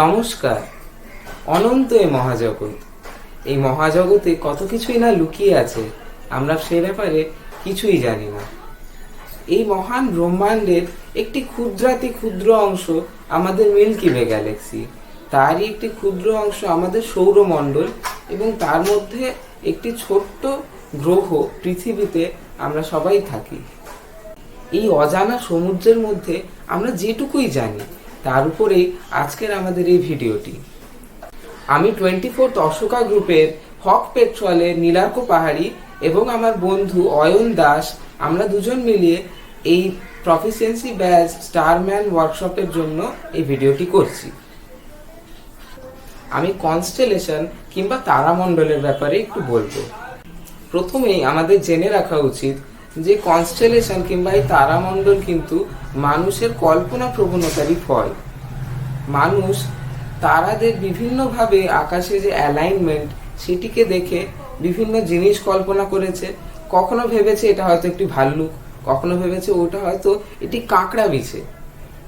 নমস্কার। অনন্ত এই মহাজগৎ, এই মহাজগতে কত কিছুই না লুকিয়ে আছে, আমরা সে ব্যাপারে কিছুই জানি না। এই মহান ব্রহ্মাণ্ডের একটি ক্ষুদ্রাতি ক্ষুদ্র অংশ আমাদের মিল্কি ওয়ে গ্যালাক্সি, তারই একটি ক্ষুদ্র অংশ আমাদের সৌরমণ্ডল, এবং তার মধ্যে একটি ছোট্ট গ্রহ পৃথিবীতে আমরা সবাই থাকি। এই অজানা সমুদ্রের মধ্যে আমরা যেটুকুই জানি তার উপরেই আজকের আমাদের এই ভিডিওটি। আমি 24th অশোকা গ্রুপের হক পেট্রোলের নীলার্ক পাহাড়ি এবং আমার বন্ধু অয়ন দাস, আমরা দুজন মিলিয়ে এই প্রফিসিয়েন্সি ব্যাচ স্টারম্যান ওয়ার্কশপের জন্য এই ভিডিওটি করছি। আমি কনস্টেলেশন কিংবা তারামণ্ডলের ব্যাপারে একটু বলবো। প্রথমেই আমাদের জেনে রাখা উচিত যে কনস্টেলেশন কিংবা এই তারামণ্ডল কিন্তু মানুষের কল্পনা প্রবণতারই ফল। মানুষ তারাদের বিভিন্নভাবে আকাশে যে অ্যালাইনমেন্ট সেটিকে দেখে বিভিন্ন জিনিস কল্পনা করেছে। কখনো ভেবেছে এটা হয়তো একটি ভাল্লুক, কখনো ভেবেছে ওটা হয়তো এটি কাঁকড়া বিছে।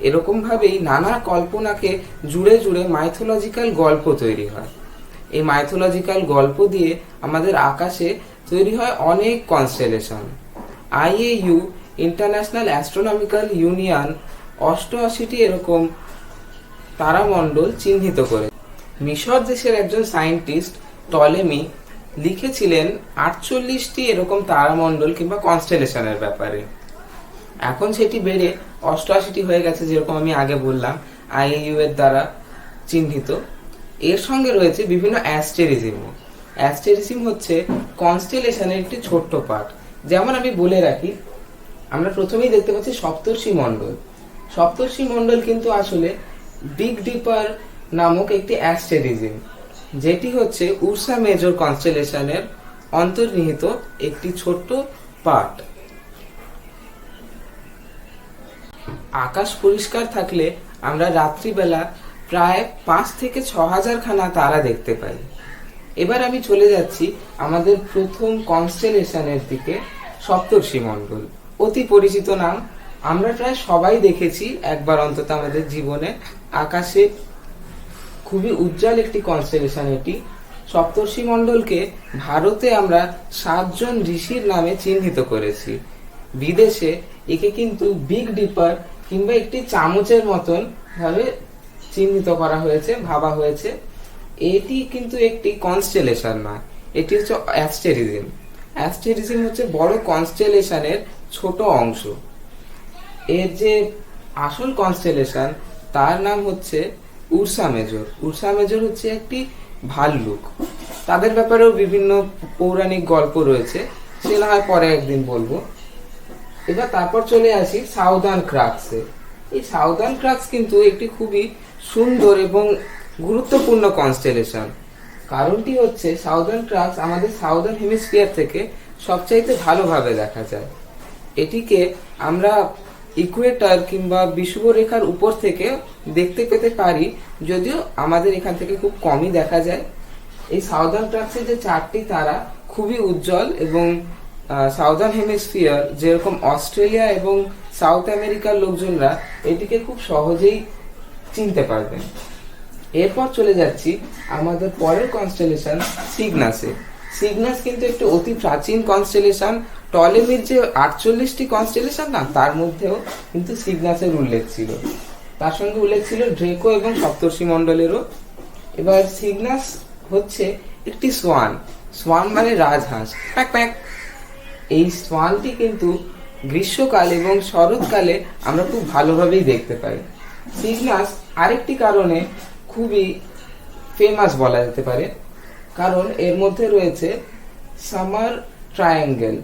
এরকম ভাবেই নানা কল্পনাকে জুড়ে জুড়ে মাইথোলজিক্যাল গল্প তৈরি হয়। এই মাইথোলজিক্যাল গল্প দিয়ে আমাদের আকাশে তৈরি হয় অনেক constellation. IAU International Astronomical Union 88টি এরকম তারামণ্ডল চিহ্নিত করে। মিশর দেশের একজন সায়েন্টিস্ট টলেমি লিখেছিলেন 48টি এরকম তারামণ্ডল কিংবা কনস্টেলেশনের ব্যাপারে। এখন সেটি বেড়ে 88টি হয়ে গেছে, যেরকম আমি আগে বললাম, IAU এর দ্বারা চিহ্নিত। এর সঙ্গে রয়েছে বিভিন্ন অ্যাস্টেরিজমও। অ্যাস্টেরিজম হচ্ছে কনস্টেলেশনের একটি ছোট্ট পার্ট। যেমন আমি বলে রাখি, আমরা প্রথমেই দেখতে পাচ্ছি সপ্তর্ষি মণ্ডল। সপ্তর্ষি মণ্ডল কিন্তু আসলে বিগ ডিপার নামক একটি অ্যাস্টেরিজম, যেটি হচ্ছে উর্সা মেজর কনস্টেলেশনের অন্তর্নিহিত একটি ছোট্ট পার্ট। আকাশ পরিষ্কার থাকলে আমরা রাত্রিবেলা প্রায় 5 থেকে 6,000 খানা তারা দেখতে পাই। এবার আমি চলে যাচ্ছি আমাদের প্রথম কনস্টেলেশনের দিকে, সপ্তর্ষি মণ্ডল। অতি পরিচিত নাম, আমরা প্রায় সবাই দেখেছি একবার অন্তত আমাদের জীবনে। আকাশে খুবই উজ্জ্বল একটি কনস্টেলেশন এটি। সপ্তর্ষি মণ্ডলকে ভারতে আমরা 7 জন ঋষির নামে চিহ্নিত করেছি। বিদেশে একে কিন্তু বিগ ডিপার কিংবা একটি চামচের মতন ভাবে চিহ্নিত করা হয়েছে, ভাবা হয়েছে। এটি কিন্তু একটি কনস্টেলেশন নয়, এটি হচ্ছে অ্যাস্টেরিজম। অ্যাস্টেরিজম হচ্ছে বড় কনস্টেলেশনের ছোট অংশ। এর যে আসল কনস্টেলেশন তার নাম হচ্ছে উর্সা মেজর। উর্সা মেজর হচ্ছে একটি ভাল্লুক। তাদের ব্যাপারেও বিভিন্ন পৌরাণিক গল্প রয়েছে, সে না হয় পরে একদিন বলবো। এবার তারপর চলে আসি সাউদার্ন ক্রাক্সে। এই সাউদার্ন ক্রাক্স কিন্তু একটি খুবই সুন্দর এবং গুরুত্বপূর্ণ কনস্টেলেশন। কারণটি হচ্ছে সাউদার্ন ক্রাক্স আমাদের সাউদার্ন হেমিস্ফিয়ার থেকে সবচাইতে ভালোভাবে দেখা যায়। এটিকে আমরা ইকুয়েটর কিংবা বিষুবরেখার উপর থেকে দেখতে পেতে পারি, যদিও আমাদের এখান থেকে খুব কমই দেখা যায়। এই সাউদার্ন ক্রাক্সের যে 4টি তারা খুবই উজ্জ্বল, এবং সাউদার্ন হেমিস্ফিয়ার যেরকম অস্ট্রেলিয়া এবং সাউথ আমেরিকার লোকজনরা এটিকে খুব সহজেই চিনতে পারবেন। এরপর চলে যাচ্ছি আমাদের পরের কনস্টেলেশন সিগনাসে। সিগনাস কিন্তু একটি অতি প্রাচীন কনস্টেলেশন। টলেমির যে 48টি কনস্টেলেশন না, তার মধ্যেও কিন্তু সিগনাসের উল্লেখ ছিল। তার সঙ্গে উল্লেখ ছিল ড্রেকো এবং সপ্তর্ষি মণ্ডলেরও। এবার সিগনাস হচ্ছে একটি সোয়ান। সোয়ান মানে রাজহাঁস, প্যাক প্যাক। এই সোয়ানটি কিন্তু গ্রীষ্মকাল এবং শরৎকালে আমরা খুব ভালোভাবেই দেখতে পাই। সিগনাস আরেকটি কারণে খুবই ফেমাস বলা যেতে পারে, কারণ এর মধ্যে রয়েছে সামার ট্রায়াঙ্গেল।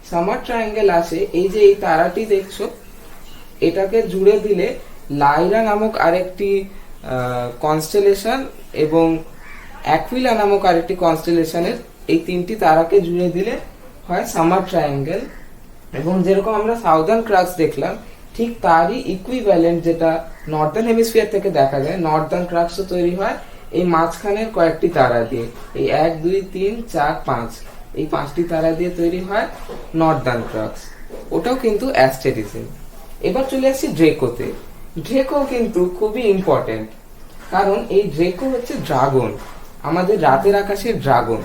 সামার ট্রায়াঙ্গেল আসে, এই যে এই তারাটি দেখছো, এটাকে জুড়ে দিলে লাইরা নামক আরেকটি কনস্টেলেশন এবং অ্যাকুইলা নামক আরেকটি কনস্টেলেশনের এই 3টি তারাকে জুড়ে দিলে হয় সামার ট্রায়াঙ্গেল। এবং যেরকম আমরা সাউদার্ন ক্রাক্স দেখলাম, ঠিক তারই ইকুইভ্যালেন্ট যেটা নর্দার্ন হেমিস্ফিয়ার থেকে দেখা যায়, নর্দার্ন ক্রাক্সও তৈরি হয় এই মাঝখানের কয়েকটি তারা দিয়ে। এই 1 2 3 4 5 এই 5টি তারা দিয়ে তৈরি হয় নর্দার্ন ক্রাক্স। ওটাও কিন্তু অ্যাস্টেরিজম। এবার চলে আসছি ড্রেকোতে। ড্রেকো কিন্তু খুবই ইম্পর্টেন্ট। কারণ এই ড্রেকো হচ্ছে ড্রাগন, আমাদের রাতের আকাশের ড্রাগন।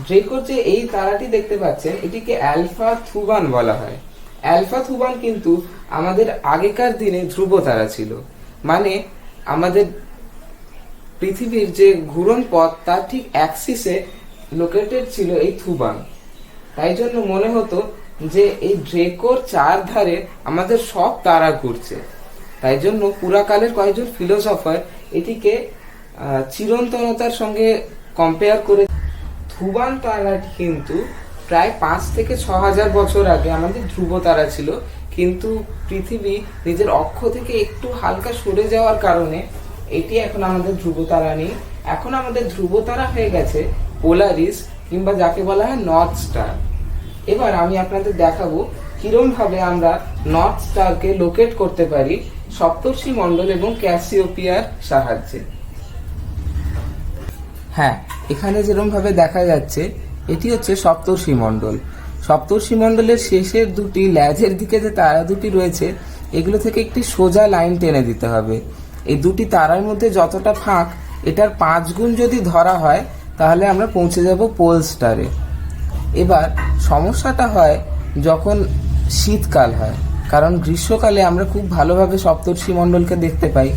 ড্রেকোর যে এই তারাটি দেখতে পাচ্ছেন এটিকে অ্যালফা থুবান বলা হয়। অ্যালফা থুবান কিন্তু আমাদের আগেকার দিনে ধ্রুব তারা ছিল, মানে আমাদের পৃথিবীর যে ঘূর্ণন পথ তার ঠিক অ্যাক্সিসে লোকেটেড ছিল এই থুবান। তাই জন্য মনে হতো যে এই ড্রেকোর চারধারে আমাদের সব তারা ঘুরছে। তাই জন্য পুরাকালের কয়েকজন ফিলোসফার এটিকে চিরন্তনতার সঙ্গে কম্পেয়ার করে। থুবান তারাটি কিন্তু প্রায় 5 থেকে 6,000 বছর আগে আমাদের ধ্রুব তারা ছিল, কিন্তু পৃথিবী নিজের অক্ষ থেকে একটু হালকা সরে যাওয়ার কারণে এটি এখন আমাদের ধ্রুব তারা নেই। এখন আমাদের ধ্রুব তারা হয়ে গেছে পোলারিস, কিংবা যাকে বলা হয় নর্থ স্টার। এবার আমি আপনাদের দেখাবো কিরম ভাবে আমরা নর্থ স্টারকে লোকেট করতে পারি সপ্তর্ষি মণ্ডল এবং ক্যাসিওপিয়ার সাহায্যে। হ্যাঁ, এখানে যেরকম ভাবে দেখা যাচ্ছে এটি হচ্ছে সপ্তর্ষি মণ্ডল। সপ্তর্ষি মণ্ডলের শেষের দুটি ল্যাজের দিকে যে তারা দুটি রয়েছে এগুলো থেকে একটি সোজা লাইন টেনে দিতে হবে। এই দুটি তারার মধ্যে যতটা ফাঁক এটার 5 গুণ যদি ধরা হয় তাহলে আমরা পৌঁছে যাব পোল স্টারে। এবার সমস্যাটা হয় যখন শীতকাল হয়, কারণ গ্রীষ্মকালে আমরা খুব ভালোভাবে সপ্তর্ষি মণ্ডলকে দেখতে পাই,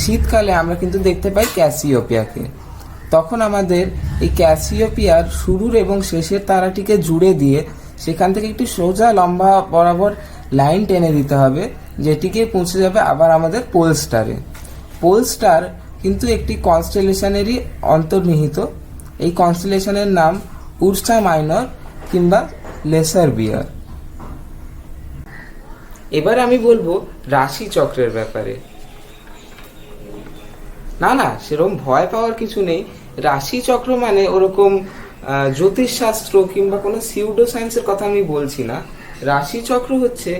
শীতকালে আমরা কিন্তু দেখতে পাই ক্যাসিওপিয়াকে। তখন আমাদের এই ক্যাসিওপিয়ার শুরুর এবং শেষের তারাটিকে জুড়ে দিয়ে সেখান থেকে একটি সোজা লম্বা বরাবর লাইন টেনে দিতে হবে, যেটিকে পৌঁছে যাবে আবার আমাদের পোল স্টারে। পোল স্টার কিন্তু একটি কনস্টেলেশনেরই অন্তর্নিহিত। এই কনস্টেলেশনের নাম উর্সা মাইনর কিংবা লেসার বিয়ার। এবার আমি বলবো রাশি চক্রের ব্যাপারে। না, সেরকম ভয় পাওয়ার কিছু নেই। রাশি চক্র মানে ওরকম জ্যোতিষশাস্ত্র কিংবা কোনো সিউডো সায়েন্সের কথা আমি বলছি না। রাশি চক্র হচ্ছে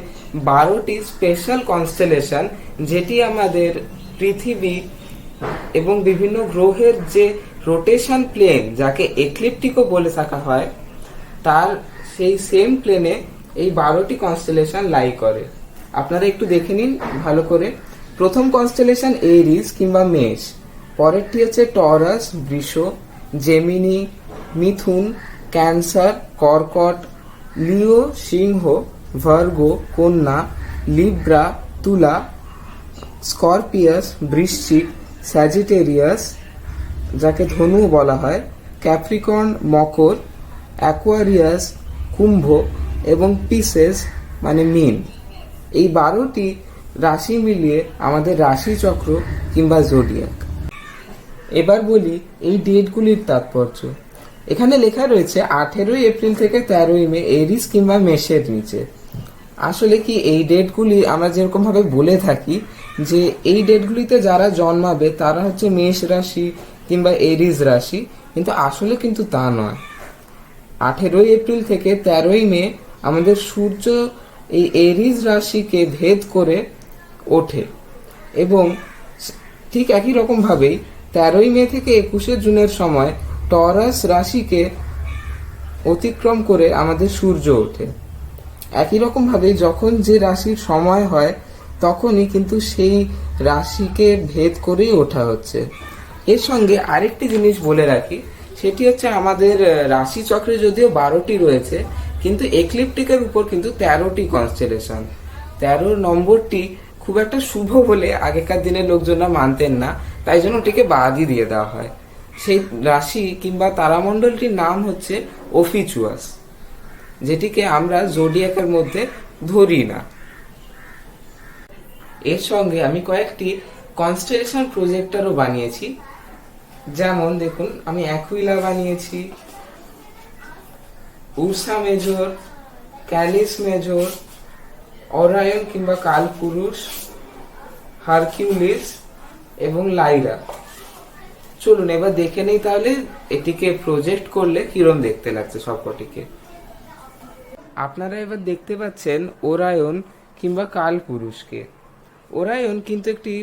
12টি স্পেশাল কনস্টেলেশন, যেটি আমাদের পৃথিবী এবং বিভিন্ন গ্রহের যে রোটেশন প্লেন, যাকে এক্লিপটিকও বলে থাকা হয়, তার সেই সেম প্লেনে এই 12টি কনস্টেলেশন লাই করে। আপনারা একটু দেখে নিন ভালো করে। প্রথম কনস্টেলেশন এরিস কিংবা মেষ, পরেরটি হচ্ছে টরাস বৃষ, জেমিনি মিথুন, ক্যান্সার কর্কট, লিও সিংহ, ভার্গো কন্যা, লিব্রা তুলা, স্করপিয়াস বৃশ্চিক, স্যাজিটেরিয়াস যাকে ধনু বলা হয়, ক্যাপ্রিকর্ন মকর, অ্যাকোয়ারিয়াস কুম্ভ এবং পিসেস মানে মীন। এই 12টি রাশি মিলিয়ে আমাদের রাশি চক্র কিংবা জোডিয়াক। এবার বলি এই ডেটগুলির তাৎপর্য। এখানে লেখা রয়েছে 18 এপ্রিল থেকে 13 মে এরিস কিংবা মেষের নিচে। আসলে কি এই ডেটগুলি আমরা যেরকম ভাবে বলে থাকি যে এই ডেটগুলিতে যারা জন্মাবে তারা হচ্ছে মেষ রাশি কিংবা এরিস রাশি, কিন্তু আসলে কিন্তু তা নয়। 18 এপ্রিল থেকে 13 মে আমাদের সূর্য এই এরিস রাশিকে ভেদ করে ওঠে, এবং ঠিক একই রকম ভাবেই 13 মে থেকে 21 জুনের সময় টরাস রাশিকে অতিক্রম করে আমাদের সূর্য ওঠে। একই রকম ভাবে যখন যে রাশির সময় হয় তখনই কিন্তু সেই রাশিকে ভেদ করেই ওঠা হচ্ছে। এর সঙ্গে আরেকটি জিনিস বলে রাখি, সেটি হচ্ছে আমাদের রাশি চক্রে যদিও 12টি রয়েছে, কিন্তু এক্লিপটিকের উপর কিন্তু 13টি কনস্টেলেশন। 13 নম্বরটি খুব একটা শুভ বলে আগেকার দিনের লোকজনরা মানতেন না, তাই জন্য ওটিকে বাদই দিয়ে দেওয়া হয়। সেই রাশি কিংবা তারামণ্ডলটির নাম হচ্ছে ওফিচুয়াস, যেটিকে আমরা জোডিয়াকের মধ্যে ধরি না। এর সঙ্গে আমি কয়েকটি কনস্টেলেশন প্রজেক্টরও বানিয়েছি। যেমন দেখুন, আমি অ্যাকুইলা বানিয়েছি, উর্সা মেজর, ক্যালিস মেজর, অরায়ন কিংবা কালপুরুষ, হারকিউলিস এবং লাইরা। চলুন এবার দেখে নেই তাহলে এটিকে প্রজেক্ট করলে কিরম দেখতে লাগছে সবকটিকে। আপনারা এবার দেখতে পাচ্ছেন ওরায়ন কিংবা কালপুরুষকে। ওরায়ন কিন্তু একটি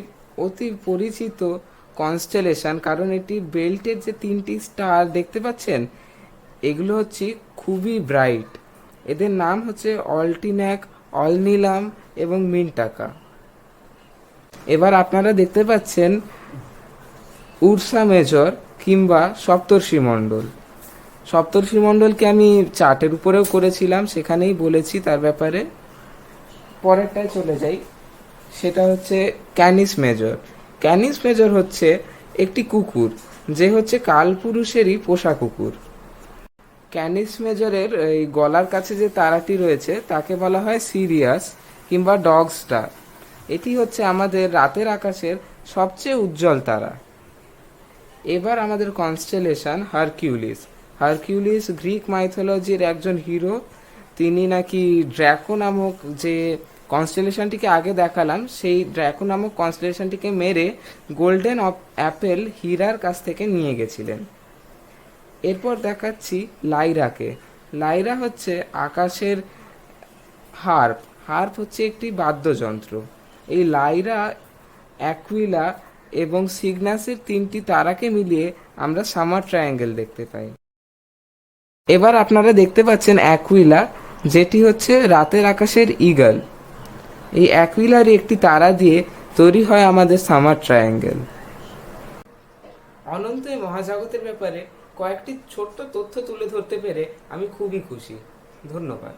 অতি পরিচিত কনস্টেলেশন, কারণ এটি বেল্টের যে 3টি স্টার দেখতে পাচ্ছেন এগুলো হচ্ছে খুবই ব্রাইট। এদের নাম হচ্ছে অল্টিন্যাক, অলনিলাম এবং মিন্টাকা। এবার আপনারা দেখতে পাচ্ছেন উর্সা মেজর কিংবা সপ্তর্ষিমণ্ডল। সপ্তর্ষিমণ্ডলকে আমি চার্টের উপরেও করেছিলাম, সেখানেই বলেছি তার ব্যাপারে। পরেরটায় চলে যাই, সেটা হচ্ছে ক্যানিস মেজর। ক্যানিস মেজর হচ্ছে একটি কুকুর, যে হচ্ছে কালপুরুষেরই পোষা কুকুর। ক্যানিস মেজরের এই গলার কাছে যে তারাটি রয়েছে তাকে বলা হয় সিরিয়াস কিংবা ডগ স্টার। এটি হচ্ছে আমাদের রাতের আকাশের সবচেয়ে উজ্জ্বল তারা। এবার আমাদের কনস্টেলেশন হারকিউলিস। হারকিউলিস গ্রিক মাইথোলজির একজন হিরো। তিনি নাকি ড্র্যাকো নামক যে কনস্টেলেশনটিকে আগে দেখালাম, সেই ড্র্যাকো নামক কনস্টেলেশনটিকে মেরে গোল্ডেন অ্যাপেল হীরার কাছ থেকে নিয়ে গেছিলেন। এরপর দেখাচ্ছি লাইরাকে। লাইরা হচ্ছে আকাশের হার্প। হার্প হচ্ছে একটি বাদ্যযন্ত্র। এই লাইরা, অ্যাকুইলা এবং সিগনাসের তিনটি তারাকে মিলিয়ে আমরা সামার ট্রায়াঙ্গেল দেখতে পাই। এবার আপনারা দেখতে পাচ্ছেন অ্যাকুইলা, যেটি হচ্ছে রাতের আকাশের ঈগল। এই অ্যাকুইলার একটি তারা দিয়ে তৈরি হয় আমাদের সামার ট্রায়াঙ্গেল। অনন্ত এই মহাজগতের ব্যাপারে কয়েকটি ছোট্ট তথ্য তুলে ধরতে পেরে আমি খুবই খুশি। ধন্যবাদ।